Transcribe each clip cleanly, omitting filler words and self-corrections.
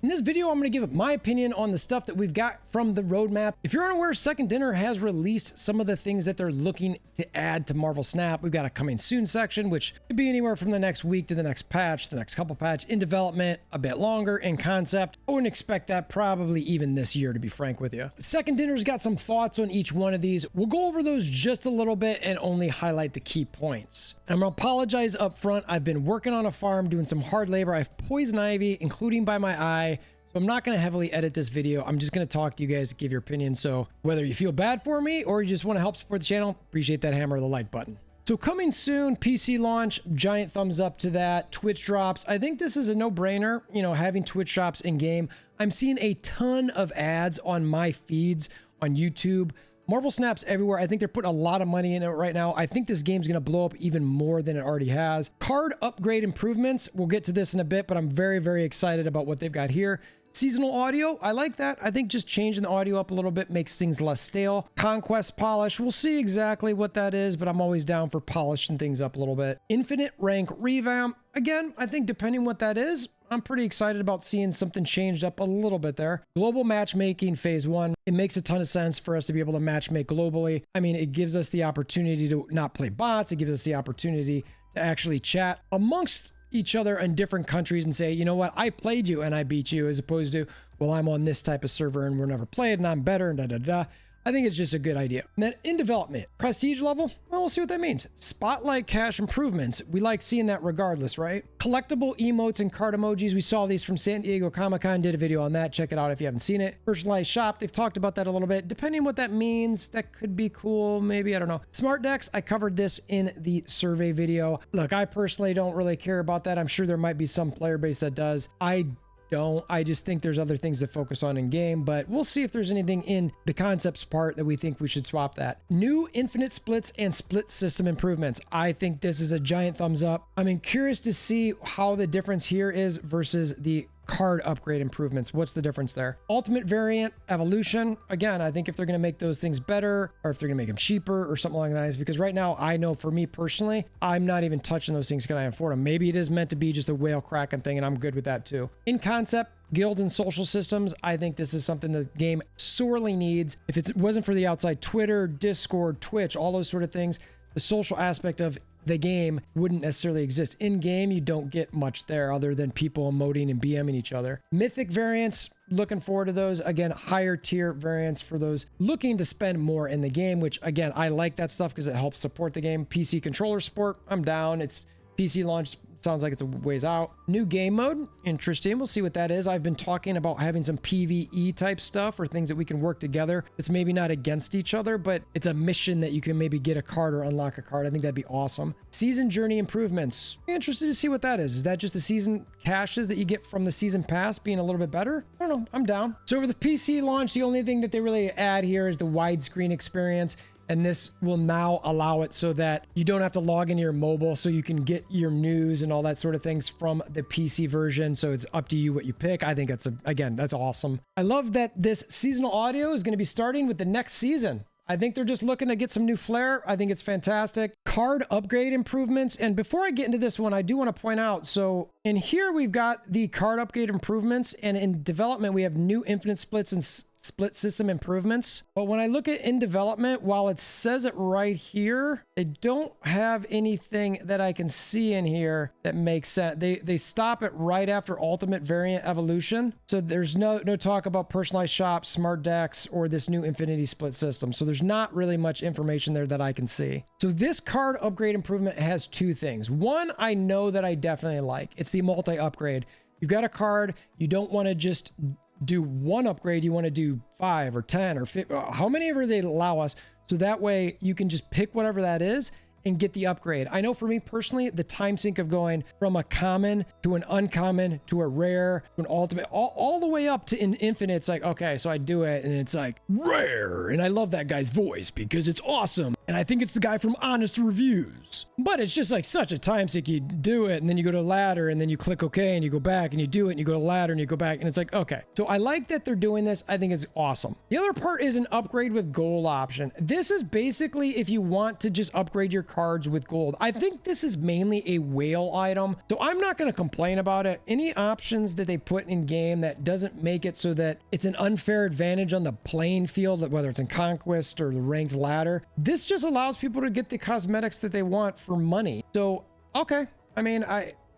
In this video, I'm going to give my opinion on the stuff that we've got from the roadmap. If you're unaware, Second Dinner has released some of the things that they're looking to add to Marvel Snap. We've got a coming soon section, which could be anywhere from the next week to the next patch, the next couple patch, in development, a bit longer, in concept. I wouldn't expect that probably even this year, to be frank with you. Second Dinner's got some thoughts on each one of these. We'll go over those just a little bit and only highlight the key points. I'm going to apologize up front. I've been working on a farm, doing some hard labor. I have poison ivy, including by my eye. So I'm not going to heavily edit this video. I'm just going to talk to you guys, give your opinion. So whether you feel bad for me or you just want to help support the channel, appreciate that hammer the like button. So coming soon, PC launch, giant thumbs up to that. Twitch drops. I think this is a no-brainer, you know, having Twitch drops in game. I'm seeing a ton of ads on my feeds on YouTube. Marvel Snap's everywhere. I think they're putting a lot of money in it right now. I think this game's going to blow up even more than it already has. Card upgrade improvements. We'll get to this in a bit, but I'm very, very excited about what they've got here. Seasonal audio, I like that. I think just changing the audio up a little bit makes things less stale. Conquest polish, we'll see exactly what that is, but I'm always down for polishing things up a little bit. Infinite rank revamp. Again, I think depending what that is, I'm pretty excited about seeing something changed up a little bit there. Global matchmaking phase 1. It makes a ton of sense for us to be able to matchmake globally. I mean, it gives us the opportunity to not play bots. It gives us the opportunity to actually chat amongst each other in different countries and say, you know what, I played you and I beat you, as opposed to, well, I'm on this type of server and we're never played and I'm better and da da da. I think it's just a good idea. And then in development, prestige level, well, we'll see what that means. Spotlight cache improvements. We like seeing that regardless, right? Collectible emotes and card emojis. We saw these from San Diego Comic-Con, did a video on that. Check it out if you haven't seen it. Personalized shop, they've talked about that a little bit. Depending on what that means, that could be cool, maybe, I don't know. Smart decks, I covered this in the survey video. Look, I personally don't really care about that. I'm sure there might be some player base that does. I just think there's other things to focus on in game, but we'll see if there's anything in the concepts part that we think we should swap that. New infinite splits and split system improvements. I think this is a giant thumbs up. I'm curious to see how the difference here is versus the card upgrade improvements. What's the difference there? Ultimate variant evolution. Again, I think if they're going to make those things better, or if they're going to make them cheaper or something like that, because right now I know for me personally, I'm not even touching those things because I afford them. Maybe it is meant to be just a whale cracking thing and I'm good with that too. In concept, guild and social systems. I think this is something the game sorely needs. If it wasn't for the outside Twitter, Discord, Twitch, all those sort of things, the social aspect of the game wouldn't necessarily exist. In game, you don't get much there other than people emoting and BMing each other. Mythic variants, looking forward to those. Again, higher tier variants for those looking to spend more in the game, which again, I like that stuff because it helps support the game. PC controller support, I'm down. It's PC launch, sounds like it's a ways out. New game mode, interesting. We'll see what that is. I've been talking about having some PvE type stuff or things that we can work together. It's maybe not against each other, but it's a mission that you can maybe get a card or unlock a card. I think that'd be awesome. Season journey improvements. Interested to see what that is. Is that just the season caches that you get from the season pass being a little bit better? I don't know. I'm down. So for the PC launch, the only thing that they really add here is the widescreen experience. And this will now allow it so that you don't have to log into your mobile, so you can get your news and all that sort of things from the PC version. So it's up to you what you pick. I think that's that's awesome. I love that this seasonal audio is going to be starting with the next season. I think they're just looking to get some new flair. I think it's fantastic. Card upgrade improvements. And before I get into this one, I do want to point out, so in here we've got the card upgrade improvements, and in development we have new infinite splits and split system improvements. But when I look at in development, while it says it right here, they don't have anything that I can see in here that makes sense. They stop it right after ultimate variant evolution. So there's no talk about personalized shop, smart decks, or this new infinity split system. So there's not really much information there that I can see. So this card upgrade improvement has two things. One, I know that I definitely like. It's the multi upgrade. You've got a card, you don't want to just do one upgrade, you want to do 5 or 10 or 50, how many ever they allow us, so that way you can just pick whatever that is and get the upgrade. I know for me personally, the time sink of going from a common to an uncommon to a rare to an ultimate, all the way up to an infinite, it's like, okay, so I do it and it's like rare, and I love that guy's voice because it's awesome, and I think it's the guy from Honest Reviews. But it's just like such a time sink. You do it and then you go to ladder and then you click OK and you go back and you do it and you go to ladder and you go back, and it's like, okay. So I like that they're doing this. I think it's awesome. The other part is an upgrade with goal option. This is basically if you want to just upgrade your cards with gold. I think this is mainly a whale item, so I'm not going to complain about it. Any options that they put in game that doesn't make it so that it's an unfair advantage on the playing field, whether it's in Conquest or the ranked ladder, this just allows people to get the cosmetics that they want for money. So, okay. I mean,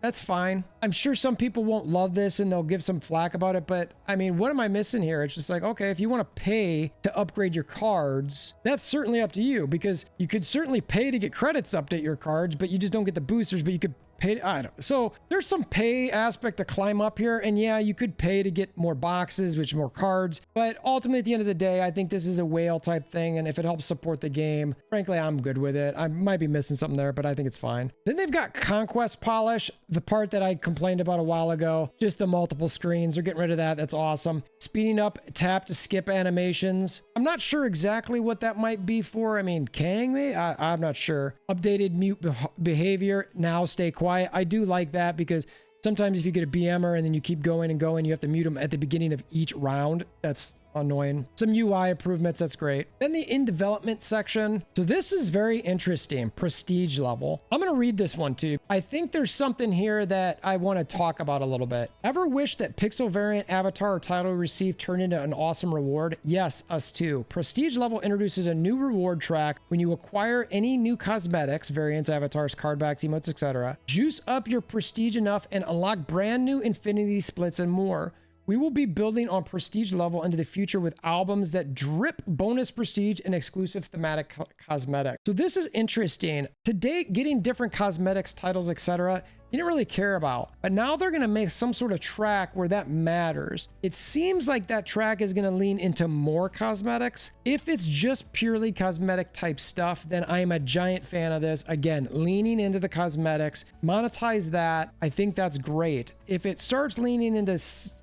that's fine. I'm sure some people won't love this and they'll give some flack about it, but I mean, what am I missing here? It's just like, okay, if you want to pay to upgrade your cards, that's certainly up to you, because you could certainly pay to get credits to update your cards, but you just don't get the boosters, but you could pay. I don't know. So there's some pay aspect to climb up here, and yeah, you could pay to get more boxes, which more cards, but ultimately at the end of the day, I think this is a whale type thing, and if it helps support the game, frankly, I'm good with it. I might be missing something there, but I think it's fine. Then they've got Conquest Polish, the part that I complained about a while ago, just the multiple screens. They're getting rid of that. That's awesome. Speeding up tap to skip animations. I'm not sure exactly what that might be for. I mean, Kang me? I'm not sure. Updated mute behavior. Now stay quiet. I do like that, because sometimes if you get a BMer and then you keep going and going, you have to mute them at the beginning of each round. That's annoying. Some UI improvements, that's great. Then the in development section. So this is very interesting. Prestige level. I'm going to read this one too. I think there's something here that I want to talk about a little bit. Ever wish that pixel variant avatar or title we received turned into an awesome reward? Yes, us too. Prestige level introduces a new reward track when you acquire any new cosmetics, variants, avatars, card backs, emotes, etc. Juice up your prestige enough and unlock brand new infinity splits and more. We will be building on prestige level into the future with albums that drip bonus prestige and exclusive thematic cosmetics. So this is interesting. To date, getting different cosmetics, titles, etc., you didn't really care about. But now they're going to make some sort of track where that matters. It seems like that track is going to lean into more cosmetics. If it's just purely cosmetic type stuff, then I am a giant fan of this. Again, leaning into the cosmetics, monetize that. I think that's great. If it starts leaning into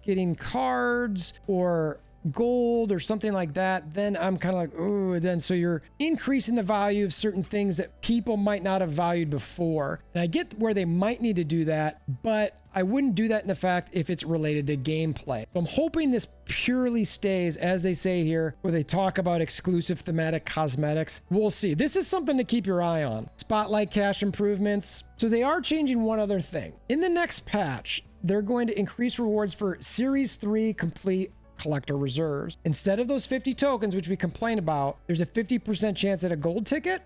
getting cards or gold or something like that, then I'm kind of like, oh, then so you're increasing the value of certain things that people might not have valued before. And I get where they might need to do that, but I wouldn't do that in the fact if it's related to gameplay. So I'm hoping this purely stays, as they say here, where they talk about exclusive thematic cosmetics. We'll see. This is something to keep your eye on. Spotlight cache improvements. So they are changing one other thing. In the next patch, they're going to increase rewards for Series 3 complete collector reserves. Instead of those 50 tokens, which we complained about, there's a 50% chance at a gold ticket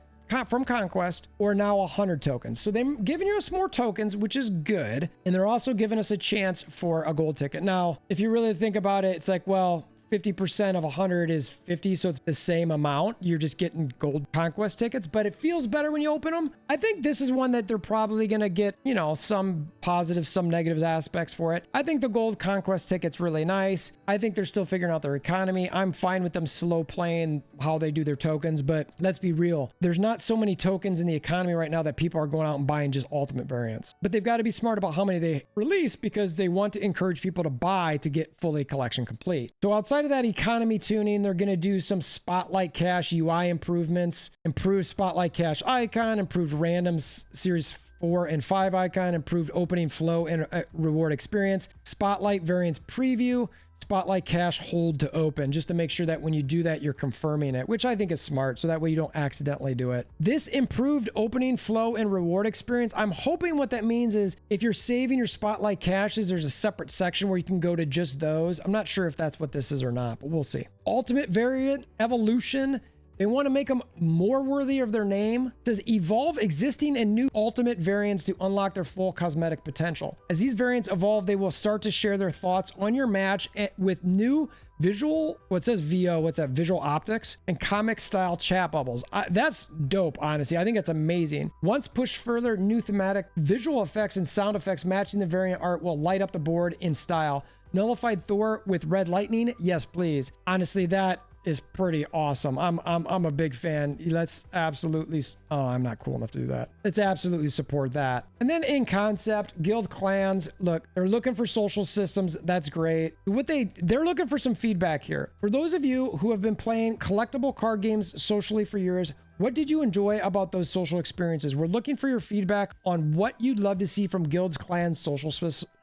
from Conquest, or now 100 tokens. So they're giving us more tokens, which is good. And they're also giving us a chance for a gold ticket. Now, if you really think about it, it's like, well, 50% of 100 is 50, so it's the same amount. You're just getting gold Conquest tickets, but it feels better when you open them. I think this is one that they're probably going to get, you know, some positives, some negative aspects for it. I think the gold Conquest ticket's really nice. I think they're still figuring out their economy. I'm fine with them slow playing how they do their tokens, but let's be real. There's not so many tokens in the economy right now that people are going out and buying just ultimate variants. But they've got to be smart about how many they release, because they want to encourage people to buy to get fully collection complete. So outside of that economy tuning, they're going to do some Spotlight Cache UI improvements, improved Spotlight Cache icon, improved random Series 4 and 5 icon, improved opening flow and reward experience, Spotlight variants preview, Spotlight Cache hold to open, just to make sure that when you do that, you're confirming it, which I think is smart, so that way you don't accidentally do it. This improved opening flow and reward experience, I'm hoping what that means is if you're saving your Spotlight Caches, there's a separate section where you can go to just those. I'm not sure if that's what this is or not, but we'll see. Ultimate variant evolution. They want to make them more worthy of their name. It says evolve existing and new ultimate variants to unlock their full cosmetic potential. As these variants evolve, they will start to share their thoughts on your match with new visual, what says VO, what's that? Visual optics and comic style chat bubbles. That's dope, honestly. I think that's amazing. Once pushed further, new thematic visual effects and sound effects matching the variant art will light up the board in style. Nullified Thor with red lightning. Yes, please. Honestly, that is pretty awesome. I'm a big fan. Let's absolutely, oh, I'm not cool enough to do that. Let's absolutely support that. And then in concept, guild clans, look, they're looking for social systems. That's great. They're looking for some feedback here. For those of you who have been playing collectible card games socially for years, what did you enjoy about those social experiences? We're looking for your feedback on what you'd love to see from guilds, clans, social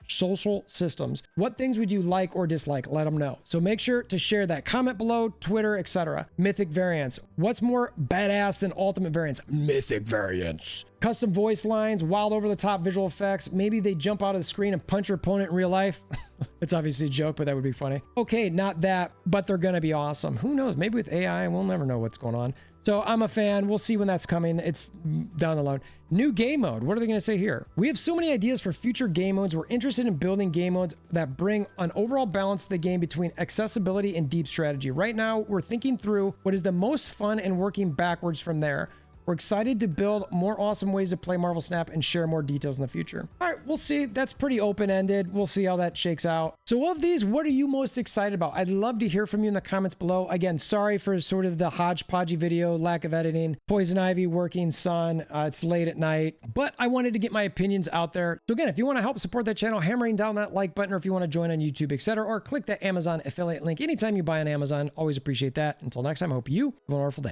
social systems. What things would you like or dislike? Let them know. So make sure to share that. Comment below, Twitter, etc. Mythic variants. What's more badass than ultimate variants? Mythic variants. Custom voice lines, wild over-the-top visual effects. Maybe they jump out of the screen and punch your opponent in real life. It's obviously a joke, but that would be funny. Okay, not that, but they're going to be awesome. Who knows? Maybe with AI, we'll never know what's going on. So I'm a fan. We'll see when that's coming. It's down the road. New game mode. What are they going to say here? We have so many ideas for future game modes. We're interested in building game modes that bring an overall balance to the game between accessibility and deep strategy. Right now, we're thinking through what is the most fun and working backwards from there. We're excited to build more awesome ways to play Marvel Snap and share more details in the future. All right, we'll see. That's pretty open-ended. We'll see how that shakes out. So of these, what are you most excited about? I'd love to hear from you in the comments below. Again, sorry for sort of the hodgepodgey video, lack of editing, Poison Ivy, working sun. It's late at night, but I wanted to get my opinions out there. So again, if you want to help support that channel, hammering down that like button, or if you want to join on YouTube, etc., or click that Amazon affiliate link anytime you buy on Amazon. Always appreciate that. Until next time, I hope you have a wonderful day.